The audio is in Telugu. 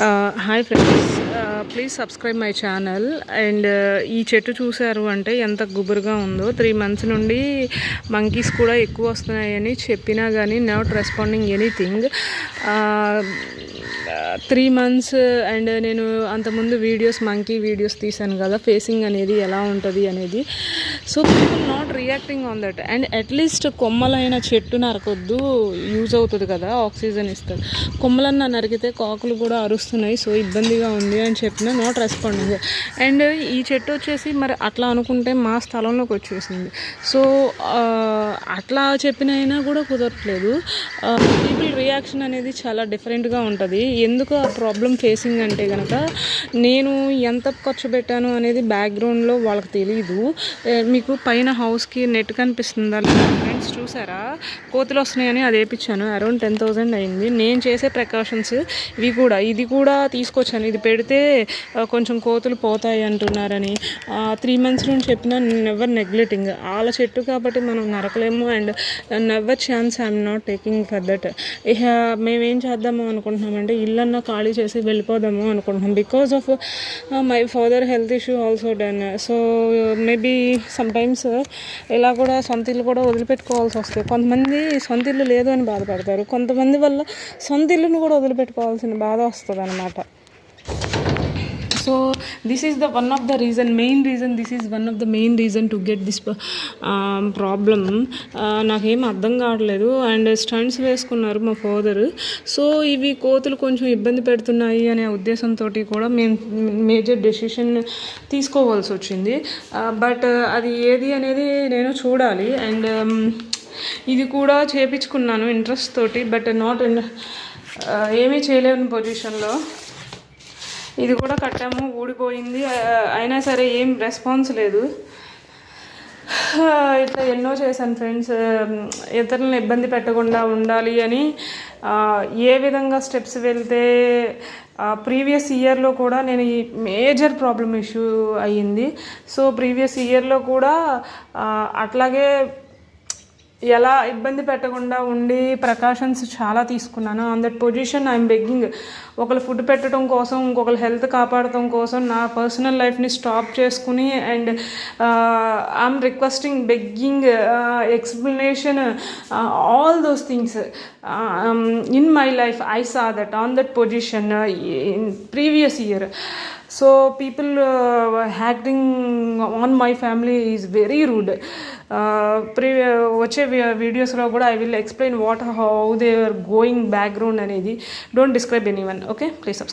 Hi friends, please subscribe my channel. And ఈ చెట్టు చూసారు అంటే ఎంత గుబురుగా ఉందో. 3 months నుండి మంకీస్ కూడా ఎక్కువ వస్తున్నాయని చెప్పినా కానీ not responding anything. 3 months and నేను అంతకుముందు మంకీ వీడియోస్ తీశాను కదా, ఫేసింగ్ అనేది ఎలా ఉంటుంది అనేది. So people not reacting on that. And at least కొమ్మలైన చెట్టు నరకొద్దు, యూజ్ అవుతుంది కదా, ఆక్సిజన్ ఇస్తుంది. కొమ్మలన్నా నరికితే కాకులు కూడా అరుస్తున్నాయి, సో ఇబ్బందిగా ఉంది అని చెప్పినా నాట్ రెస్పాండింగ్. అండ్ ఈ చెట్టు వచ్చేసి మరి అట్లా అనుకుంటే మా స్థలంలోకి వచ్చేసింది. సో అట్లా చెప్పిన అయినా కూడా కుదరట్లేదు. పీపుల్ రియాక్షన్ అనేది చాలా డిఫరెంట్గా ఉంటుంది. ఎందుకు ఆ ప్రాబ్లం ఫేసింగ్ అంటే కనుక, నేను ఎంత ఖర్చు పెట్టాను అనేది బ్యాక్గ్రౌండ్లో వాళ్ళకి తెలీదు. మీకు పైన హౌస్కి నెట్ కనిపిస్తుందా ఫ్రెండ్స్, చూసారా? కోతులు వస్తున్నాయని అది వేయించాను, అరౌండ్ 10,000 అయింది. నేను చేసే ప్రికాషన్స్ ఇది కూడా తీసుకొచ్చాను. ఇది పెడితే కొంచెం కోతులు పోతాయి అంటున్నారని 3 months నుంచి చెప్పినా నెవర్ నెగ్లెక్టింగ్. వాళ్ళ చెట్టు కాబట్టి మనం నరకలేము. And never chance I'm not taking for that. ఇక మేమేం చేద్దాము అనుకుంటున్నామంటే, ఇల్లన్నా ఖాళీ చేసి వెళ్ళిపోదాము అనుకుంటున్నాం. Because of my father health issue also done. So maybe sometimes ఇలా కూడా సొంత ఇల్లు కూడా వదిలిపెట్టుకోవాల్సి వస్తుంది. కొంతమంది సొంత ఇల్లు లేదు అని బాధపడతారు, కొంతమంది వల్ల సొంత ఇల్లును కూడా వదిలిపెట్టుకోవాల్సిన బాధ వస్తుంది అన్నమాట. So this is one of the main reason to get this problem. నాకేం అర్థం కావట్లేదు. అండ్ స్టంట్స్ వేసుకున్నారు మా ఫాదర్. సో ఇవి కోతులు కొంచెం ఇబ్బంది పెడుతున్నాయి అనే ఉద్దేశంతో కూడా మేము మేజర్ డెసిషన్ తీసుకోవాల్సి వచ్చింది. బట్ అది ఏది అనేది నేను చూడాలి. అండ్ ఇది కూడా చేపించుకున్నాను ఇంట్రెస్ట్ తోటి, బట్ నాట్ ఏమీ చేయలేని పొజిషన్లో. ఇది కూడా కట్టాము, ఊడిపోయింది. అయినా సరే ఏం రెస్పాన్స్ లేదు. ఇట్లా ఎన్నో చేశాను ఫ్రెండ్స్, ఇతరులను ఇబ్బంది పెట్టకుండా ఉండాలి అని. ఏ విధంగా స్టెప్స్ వెళ్తే ప్రీవియస్ ఇయర్లో కూడా నేను ఈ మేజర్ ప్రాబ్లమ్ ఇష్యూ అయ్యింది. సో ప్రీవియస్ ఇయర్లో కూడా అట్లాగే ఎలా ఇబ్బంది పెట్టకుండా ఉండి ప్రికాషన్స్ చాలా తీసుకున్నాను. On that position I'm begging. ఒకళ్ళు ఫుడ్ పెట్టడం కోసం, ఇంకొకరు హెల్త్ కాపాడటం కోసం నా పర్సనల్ లైఫ్ని స్టాప్ చేసుకుని, and I'm requesting, begging, explanation, all those things in my life. I saw that on that position in previous year. So people acting on my family is very rude. వచ్చే వీడియోస్లో కూడా I will explain how they are going background అనేది. Don't describe anyone. Okay, please subscribe.